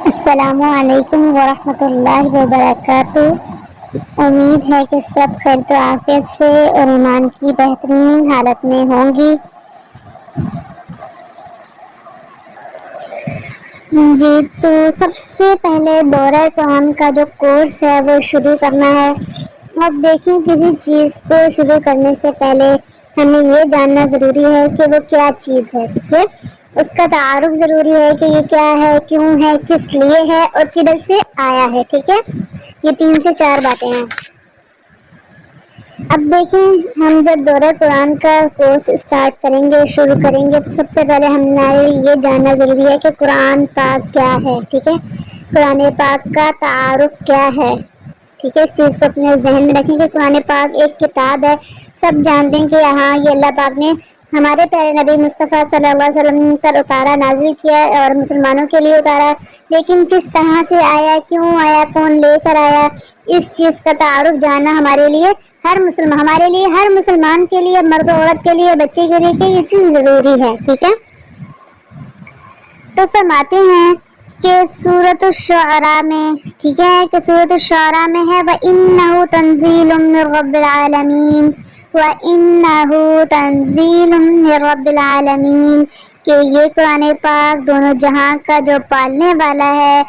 السلام علیکم ورحمۃ اللہ وبرکاتہ۔ امید ہے کہ سب خیر و عافیت سے اور ایمان کی بہترین حالت میں ہوں گی۔ جی تو سب سے پہلے دورہ قرآن کا جو کورس ہے وہ شروع کرنا ہے۔ اب دیکھیں کسی چیز کو شروع کرنے سے پہلے ہمیں یہ جاننا ضروری ہے کہ وہ کیا چیز ہے، ٹھیک ہے؟ اس کا تعارف ضروری ہے کہ یہ کیا ہے، کیوں ہے، کس لیے ہے اور کدھر سے آیا ہے، ٹھیک ہے؟ یہ 3 سے 4 باتیں ہیں۔ اب دیکھیں ہم جب دورہ قرآن کا کورس اسٹارٹ کریں گے، شروع کریں گے، تو سب سے پہلے ہمیں یہ جاننا ضروری ہے کہ قرآن پاک کیا ہے، ٹھیک ہے؟ قرآن پاک کا تعارف کیا ہے، ٹھیک ہے؟ اس چیز کو اپنے ذہن میں رکھیں کہ قرآن پاک ایک کتاب ہے۔ سب جانتے ہیں کہ ہاں یہ اللہ پاک نے ہمارے پیارے نبی مصطفیٰ صلی اللہ علیہ وسلم پر اتارا، نازل کیا اور مسلمانوں کے لیے اتارا، لیکن کس طرح سے آیا، کیوں آیا، کون لے کر آیا، اس چیز کا تعارف جاننا ہمارے لیے ہر مسلمان کے لیے، مرد و عورت کے لیے، بچے کے لیے کہ یہ چیز ضروری ہے، ٹھیک ہے؟ تو فرماتے ہیں کہ سورۃ الشعراء میں، ٹھیک ہے، کہ سورۃ الشعراء میں ہے وَإِنَّهُ تَنزِيلٌ مِّن رَّبِّ الْعَالَمِينَ، وَإِنَّهُ تَنزِيلٌ مِّن رَّبِّ الْعَالَمِينَ، کہ یہ قرآن پاک دونوں جہاں کا جو پالنے والا ہے،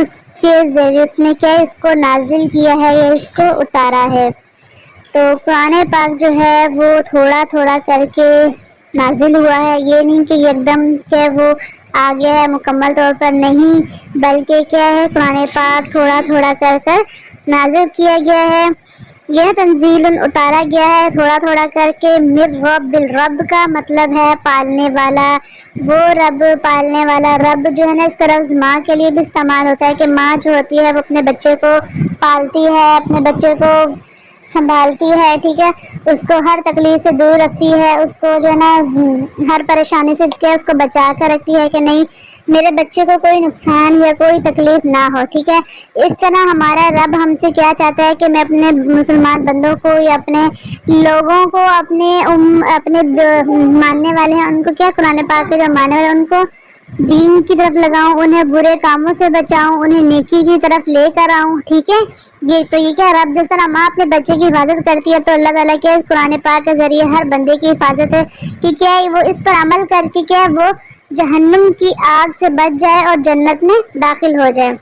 اس کے ذریعے اس نے کیا اس کو نازل کیا ہے یا اس کو اتارا ہے۔ تو قرآن پاک جو ہے وہ تھوڑا تھوڑا کر کے نازل ہوا ہے، یہ نہیں کہ ایک دم کہ وہ آگے ہے مکمل طور پر، نہیں، بلکہ کیا ہے قرآن پاک تھوڑا تھوڑا کر کر نازل کیا گیا ہے۔ یہ تنزیل اتارا گیا ہے تھوڑا تھوڑا کر کے، من رب، الرب کا مطلب ہے پالنے والا، وہ رب، پالنے والا رب جو ہے نا، اس کا لفظ ماں کے لیے بھی استعمال ہوتا ہے کہ ماں جو ہوتی ہے وہ اپنے بچے کو پالتی ہے، اپنے بچے کو سنبھالتی ہے، ٹھیک ہے؟ اس کو ہر تکلیف سے دور رکھتی ہے، اس کو جو ہے نا ہر پریشانی سے کیا اس کو بچا کر رکھتی ہے کہ نہیں میرے بچے کو کوئی نقصان یا کوئی تکلیف نہ ہو، ٹھیک ہے؟ اس طرح ہمارا رب ہم سے کیا چاہتا ہے کہ میں اپنے مسلمان بندوں کو یا اپنے لوگوں کو، اپنے جو ماننے والے ہیں ان کو کیا قرآن پاک کے جو ماننے والے ہیں ان کو دین کی طرف لگاؤں، انہیں برے کاموں سے بچاؤں، انہیں نیکی کی طرف لے کر آؤں، ٹھیک ہے؟ یہ کیا رب جس طرح ماں اپنے بچے کی حفاظت کرتی ہے، تو اللہ تعالیٰ کیا اس قرآن پاک کے ذریعے ہر بندے کی حفاظت ہے کہ کیا وہ اس پر عمل کر کے کیا وہ جہنم کی آگ سے بچ جائے اور جنت میں داخل ہو جائے۔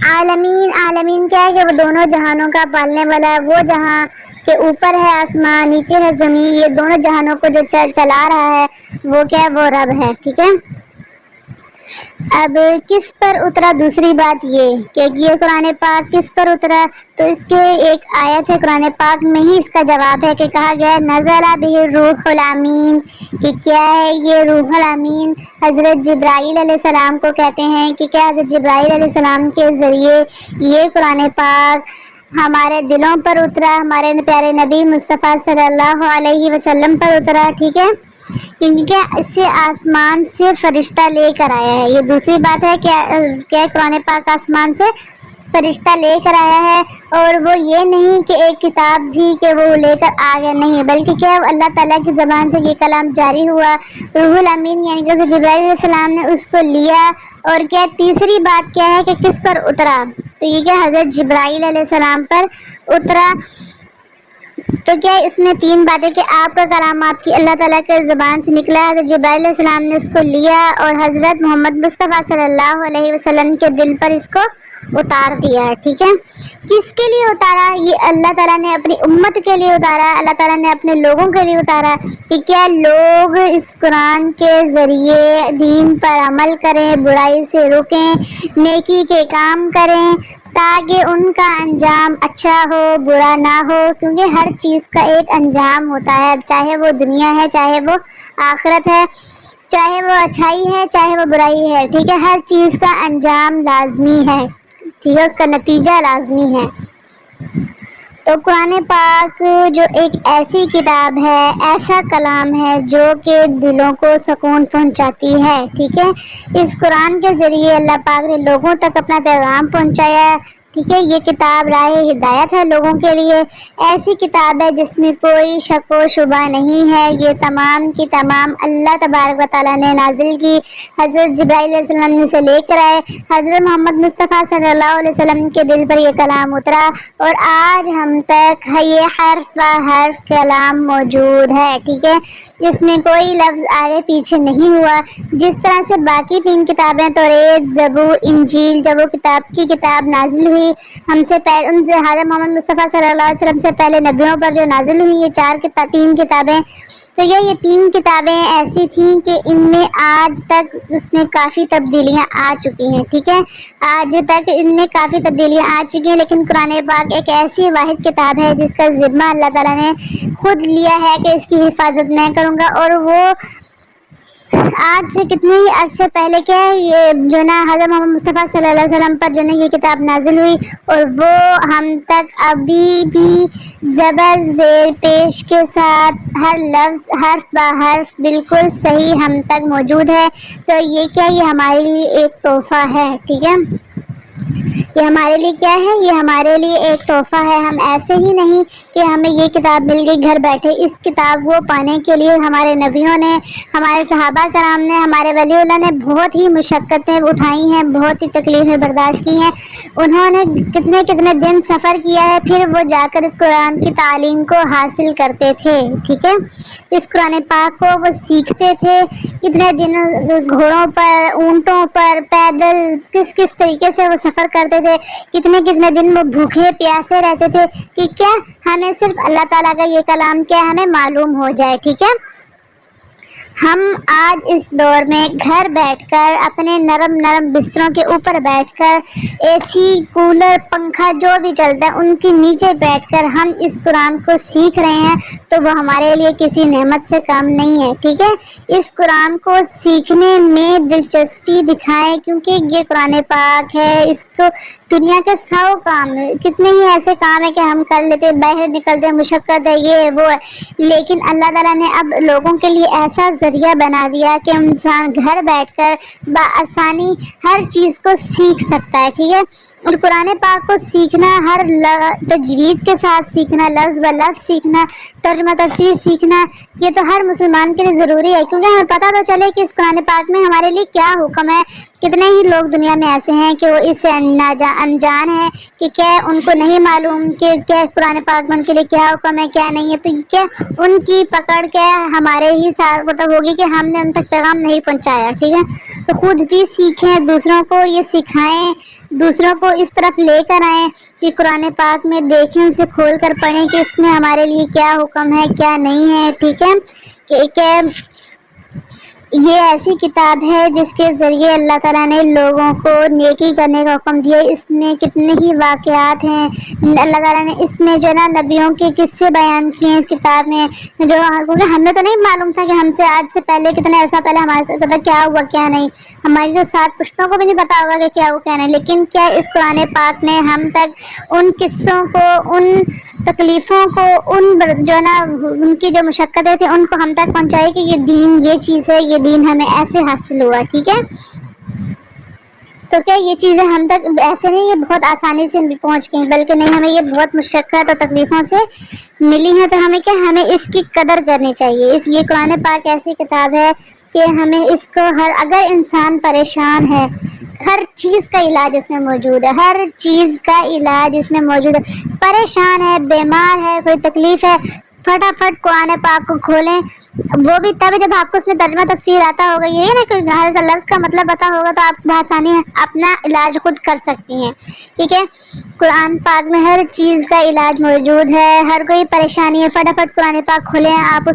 عالمین کیا ہے کہ وہ دونوں جہانوں کا پالنے والا ہے، وہ جہاں کے اوپر ہے آسمان، نیچے ہے زمین، یہ دونوں جہانوں کو جو چلا رہا ہے وہ کیا ہے وہ رب ہے، ٹھیک ہے؟ اب کس پر اترا، دوسری بات یہ کہ یہ قرآن پاک کس پر اترا، تو اس کے ایک آیت ہے قرآن پاک میں ہی اس کا جواب ہے کہ کہا گیا نزل بہ الروح الامین، کہ کیا ہے یہ روح الامین حضرت جبرائیل علیہ السلام کو کہتے ہیں کہ کیا حضرت جبرائیل علیہ السلام کے ذریعے یہ قرآن پاک ہمارے دلوں پر اترا، ہمارے پیارے نبی مصطفیٰ صلی اللہ علیہ وسلم پر اترا، ٹھیک ہے؟ کیا اس سے آسمان سے فرشتہ لے کر آیا ہے، یہ دوسری بات ہے کہ قرآن پاک آسمان سے فرشتہ لے کر آیا ہے، اور وہ یہ نہیں کہ ایک کتاب تھی کہ وہ لے کر آ گیا، نہیں، بلکہ کیا اللہ تعالیٰ کی زبان سے یہ کلام جاری ہوا، روح الامین یعنی کہ جبرائیل علیہ السلام نے اس کو لیا۔ اور کیا تیسری بات کیا ہے کہ کس پر اترا، تو یہ کیا حضرت جبرائیل علیہ السلام پر اترا۔ تو کیا اس میں 3 باتیں کہ آپ کا کلام آپ کی اللہ تعالیٰ کے زبان سے نکلا، حضرت جبرائیل علیہ السلام نے اس کو لیا اور حضرت محمد مصطفیٰ صلی اللہ علیہ وسلم کے دل پر اس کو اتار دیا، ٹھیک ہے؟ کس کے لیے اتارا، یہ اللہ تعالیٰ نے اپنی امت کے لیے اتارا، اللہ تعالیٰ نے اپنے لوگوں کے لیے اتارا کہ کیا لوگ اس قرآن کے ذریعے دین پر عمل کریں، برائی سے رکیں، نیکی کے کام کریں، تاکہ ان کا انجام اچھا ہو، برا نہ ہو، کیونکہ ہر چیز کا ایک انجام ہوتا ہے، چاہے وہ دنیا ہے، چاہے وہ آخرت ہے، چاہے وہ اچھائی ہے، چاہے وہ برائی ہے، ٹھیک ہے؟ ہر چیز کا انجام لازمی ہے، ٹھیک ہے؟ اس کا نتیجہ لازمی ہے۔ تو قرآن پاک جو ایک ایسی کتاب ہے، ایسا کلام ہے جو کہ دلوں کو سکون پہنچاتی ہے، ٹھیک ہے؟ اس قرآن کے ذریعے اللہ پاک نے لوگوں تک اپنا پیغام پہنچایا، ٹھیک ہے، یہ کتاب راہ ہدایت ہے لوگوں کے لیے، ایسی کتاب ہے جس میں کوئی شک و شبہ نہیں ہے، یہ تمام کی تمام اللہ تبارک و تعالیٰ نے نازل کی، حضرت جبرائیل علیہ السلام سے لے کر آئے، حضرت محمد مصطفیٰ صلی اللہ علیہ وسلم کے دل پر یہ کلام اترا اور آج ہم تک یہ حرف بہ حرف کلام موجود ہے، ٹھیک ہے، اس میں کوئی لفظ آگے پیچھے نہیں ہوا۔ جس طرح سے باقی 3 کتابیں توریت، زبور، انجیل، جب وہ کتاب نازل ہوئی ہم سے پہلے، ان سے حضرت محمد مصطفیٰ صلی اللہ علیہ وسلم سے پہلے نبیوں پر جو نازل ہوئی، یہ 3 کتابیں، تو یہ 3 کتابیں ایسی تھیں کہ ان میں آج تک اس میں کافی تبدیلیاں آ چکی ہیں، ٹھیک ہے، آج تک ان میں کافی تبدیلیاں آ چکی ہیں، لیکن قرآن پاک ایک ایسی واحد کتاب ہے جس کا ذمہ اللہ تعالیٰ نے خود لیا ہے کہ اس کی حفاظت میں کروں گا، اور وہ آج سے کتنے ہی عرصے پہلے کیا ہے، یہ جو نا حضرت محمد مصطفیٰ صلی اللہ علیہ وسلم پر جو نا یہ کتاب نازل ہوئی اور وہ ہم تک ابھی بھی زبر زیر پیش کے ساتھ ہر لفظ حرف بہ حرف بالکل صحیح ہم تک موجود ہے، تو یہ کیا، یہ ہمارے لیے ایک تحفہ ہے، ٹھیک ہے، یہ ہمارے لیے کیا ہے، یہ ہمارے لیے ایک تحفہ ہے۔ ہم ایسے ہی نہیں کہ ہمیں یہ کتاب مل گئی گھر بیٹھے، اس کتاب کو پانے کے لیے ہمارے نبیوں نے، ہمارے صحابہ کرام نے، ہمارے ولی اللہ نے بہت ہی مشقتیں اٹھائی ہیں، بہت ہی تکلیفیں برداشت کی ہیں، انہوں نے کتنے دن سفر کیا ہے، پھر وہ جا کر اس قرآن کی تعلیم کو حاصل کرتے تھے، ٹھیک ہے، اس قرآن پاک کو وہ سیکھتے تھے، کتنے دن گھوڑوں پر، اونٹوں پر، پیدل، کس طریقے سے وہ سفر کرتے تھے، کتنے دن وہ بھوکے پیاسے رہتے تھے کہ کیا ہمیں صرف اللہ تعالیٰ کا یہ کلام کیا ہمیں معلوم ہو جائے، ٹھیک ہے۔ ہم آج اس دور میں گھر بیٹھ کر اپنے نرم بستروں کے اوپر بیٹھ کر اے سی، کولر، پنکھا جو بھی چلتا ہے ان کے نیچے بیٹھ کر ہم اس قرآن کو سیکھ رہے ہیں، تو وہ ہمارے لیے کسی نعمت سے کم نہیں ہے، ٹھیک ہے۔ اس قرآن کو سیکھنے میں دلچسپی دکھائیں، کیونکہ یہ قرآن پاک ہے، اس کو دنیا کے 100 کام، کتنے ہی ایسے کام ہیں کہ ہم کر لیتے، باہر نکلتے، مشقت ہے، یہ وہ ہے، لیکن اللہ تعالیٰ نے اب لوگوں کے لیے ایسا ذریعہ بنا دیا کہ انسان گھر بیٹھ کر بآسانی ہر چیز کو سیکھ سکتا ہے، ٹھیک ہے، اور قرآن پاک کو سیکھنا، ہر تجوید کے ساتھ سیکھنا، لفظ بہ لفظ سیکھنا، ترجمہ تفسیر سیکھنا، یہ تو ہر مسلمان کے لیے ضروری ہے، کیونکہ ہمیں پتہ تو چلے کہ اس قرآن پاک میں ہمارے لیے کیا حکم ہے۔ کتنے ہی لوگ دنیا میں ایسے ہیں کہ وہ اس سے انجان ہیں کہ کیا ان کو نہیں معلوم کہ کیا قرآن پاک میں ان کے لیے کیا حکم ہے، کیا نہیں ہے، تو کیا ان کی پکڑ کے ہمارے ہی ساتھ مطلب ہوگی کہ ہم نے ان تک پیغام نہیں پہنچایا، ٹھیک ہے، تو خود بھی سیکھیں، دوسروں کو یہ سکھائیں، دوسروں کو اس طرف لے کر آئیں کہ قرآن پاک میں دیکھیں، اسے کھول کر پڑھیں کہ اس میں ہمارے لیے کیا حکم ہے، کیا نہیں ہے، ٹھیک ہے، کہ یہ ایسی کتاب ہے جس کے ذریعے اللہ تعالیٰ نے لوگوں کو نیکی کرنے کا حکم دیا، اس میں کتنے ہی واقعات ہیں، اللہ تعالیٰ نے اس میں جو نا نبیوں کے قصے بیان کیے ہیں اس کتاب میں، جو کیونکہ ہمیں تو نہیں معلوم تھا کہ ہم سے آج سے پہلے کتنے عرصہ پہلے ہمارے سے پتہ کیا ہوا کیا نہیں، ہماری جو 7 پشتوں کو بھی نہیں پتا ہوگا کہ کیا ہوا کیا نہیں، لیکن کیا اس قرآن پاک نے ہم تک ان قصوں کو، ان تکلیفوں کو، ان جو نا ان کی جو مشقتیں تھیں ان کو ہم تک پہنچائی کہ یہ دین یہ چیز ہے، یہ دین ہمیں ایسے حاصل ہوا، ٹھیک ہے، تو کیا یہ چیزیں ہم تک ایسے نہیں کہ بہت آسانی سے پہنچ گئیں، بلکہ نہیں، ہمیں یہ بہت مشقت اور تکلیفوں سے ملی ہیں، تو ہمیں کیا، ہمیں اس کی قدر کرنی چاہیے۔ یہ قرآن پاک ایسی کتاب ہے کہ ہمیں اس کو اگر انسان پریشان ہے، ہر چیز کا علاج اس میں موجود ہے، ہر چیز کا علاج اس میں موجود ہے، پریشان ہے، بیمار ہے، کوئی تکلیف ہے، فٹافٹ قرآن پاک کو کھولیں، وہ بھی تب جب آپ کو اس میں ترجمہ تفسیر آتا ہوگا، یہ نا کہ ہر لفظ کا مطلب پتا ہوگا تو آپ بآسانی اپنا علاج خود کر سکتی ہیں، ٹھیک ہے، قرآن پاک میں ہر چیز کا علاج موجود ہے، ہر کوئی پریشانی ہے، فٹافٹ قرآن پاک کھولیں، آپ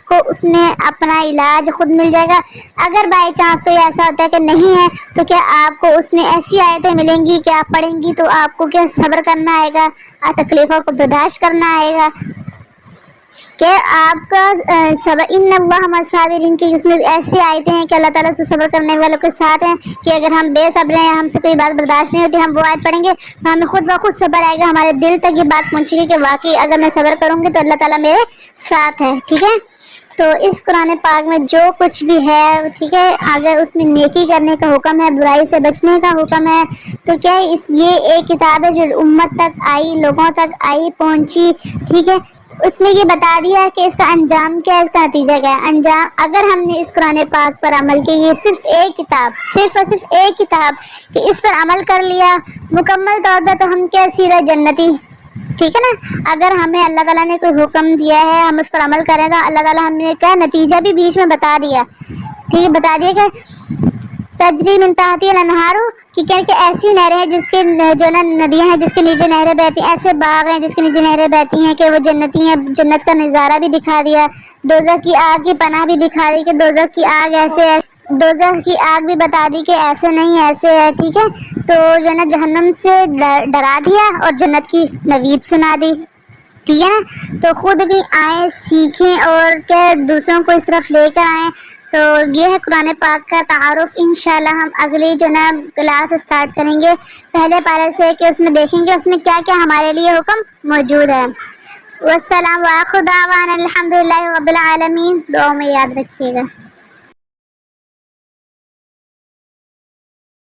کو اس میں اپنا علاج خود مل جائے گا۔ اگر بائی چانس کوئی ایسا ہوتا ہے کہ نہیں ہے تو کیا آپ کو اس میں ایسی آیتیں ملیں گی کہ آپ پڑھیں گی تو آپ کو کیا صبر کرنا آئے گا، تکلیفوں کو برداشت کرنا آئے گا، کہ آپ کا ان اللہ مع الصابرین کی اس میں ایسی آیتیں ہیں کہ اللہ تعالیٰ سے صبر کرنے والوں کے ساتھ ہیں، کہ اگر ہم بے صبر ہیں، ہم سے کوئی بات برداشت نہیں ہوتی، ہم وہ آیت پڑھیں گے تو ہمیں خود بخود صبر آئے گا، ہمارے دل تک یہ بات پہنچے گی کہ واقعی اگر میں صبر کروں گی تو اللہ تعالیٰ میرے ساتھ ہے، ٹھیک ہے، تو اس قرآن پاک میں جو کچھ بھی ہے ٹھیک ہے، اگر اس میں نیکی کرنے کا حکم ہے، برائی سے بچنے کا حکم ہے، تو کیا ہے یہ ایک کتاب ہے جو امت تک آئی، لوگوں تک آئی، پہنچی، ٹھیک ہے، اس نے یہ بتا دیا کہ اس کا انجام کیا ہے، اس کا نتیجہ کیا ہے۔ انجام اگر ہم نے اس قرآن پاک پر عمل کیا، یہ صرف ایک کتاب، صرف اور صرف ایک کتاب کہ اس پر عمل کر لیا مکمل طور پر، تو ہم کیا سیدھا جنتی، ٹھیک ہے نا۔ اگر ہمیں اللہ تعالیٰ نے کوئی حکم دیا ہے، ہم اس پر عمل کریں تو اللہ تعالیٰ ہم نے کیا نتیجہ بھی بیچ میں بتا دیا، ٹھیک ہے، بتا دیا کہ تجری من تحتی الانہار، کہ ایسی نہریں ہیں جس کے جو نا ندیاں ہیں جس کے نیچے نہریں بہتی ہیں، ایسے باغ ہیں جس کے نیچے نہریں بہتی ہیں کہ وہ جنتی ہیں، جنت کا نظارہ بھی دکھا دیا، دوزخ کی آگ کی پناہ بھی دکھا دی کہ دوزخ کی آگ ایسے ہے، دوزخ کی آگ بھی بتا دی کہ ایسے نہیں ایسے ہے، ٹھیک ہے، تو جو نا جہنم سے ڈرا دیا اور جنت کی نوید سنا دی، ٹھیک ہے نا۔ تو خود بھی آئیں، سیکھیں اور کیا دوسروں کو اس طرف لے کر آئیں۔ تو یہ ہے قرآن پاک کا تعارف۔ انشاءاللہ ہم اگلی جو نا کلاس اسٹارٹ کریں گے پہلے پارے سے، کہ اس میں دیکھیں گے اس میں کیا کیا ہمارے لیے حکم موجود ہے۔ والسلام وآخر دعوانا الحمدللہ رب العالمین، دعاؤں میں یاد رکھیے گا۔